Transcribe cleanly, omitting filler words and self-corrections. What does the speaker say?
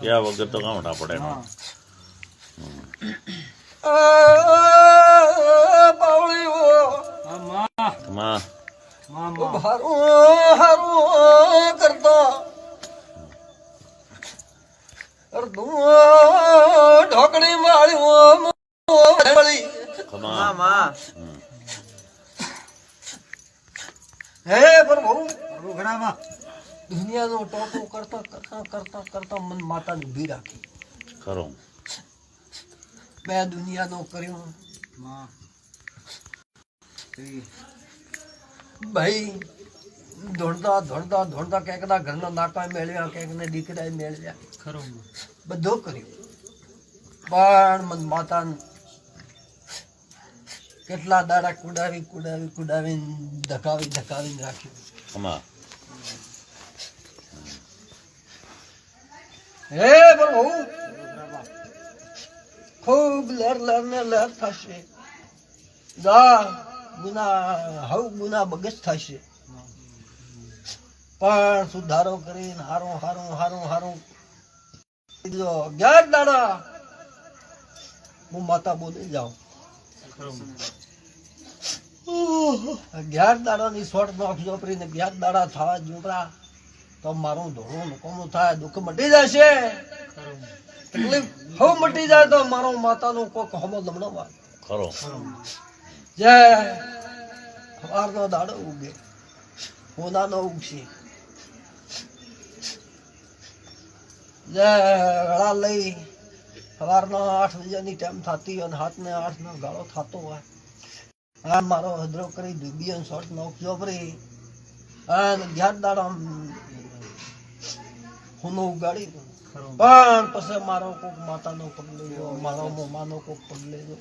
ગયા વગર તો કામટા પડે એનો. માં ઢોકળી માળી હે પ્રભુ દુનિયાનો ટોપો કરતા કરતા કરતા કરતા મન માતાને ઉભી રાખી. ખરો મેં દુનિયાનો કર્યો ભાઈ. દોડતા દોડતા દોડતા ક્યાંકના ઘરના નાકા મેળવ્યા, ક્યાંકને દીકરા મેળવ્યા, ખરો બધો કર્યું. પણ મન માતાને કેટલા દાડા કુડાવી કુડાવી કુડાવીને ધકાવી ધકાવીને રાખ્યું. હે પ્રભુ ખૂબ લહેર લહેર ને લહેર થશે. ગુના બગસ થશે. પણ સુધારો કરીને હારું હારું હારું હારું 11 દાડા હું માતા બોલી જાઉં. 11 દાડાની શોર્ટ નાખજો કરીને 11 દાડા થવા જોપરા તો મારું ધોળું નકોમું થાય, દુઃખ મટી જશે, તકલીફ હવે મટી જાય તો મારો માતાનું કોક હમો લમણો વાત ખરો. જય સવારનો દાડો ઉગે, હોનાનો ઉગશે. જય ગળા લઈ સવારનો 8 વાગ્યાની ટાઈમ થતી અને 7 ને 8 નો ગાળો થતો હોય, આ મારો હદરો કરી ડૂબી શોર્ટ નાખજો પરી અને 11 દાડા હું ઉગાડી દઉં. પણ પછી મારો કોક માતાનો પગ લેજો, મારો મોમાનો કોક પગ લેજો.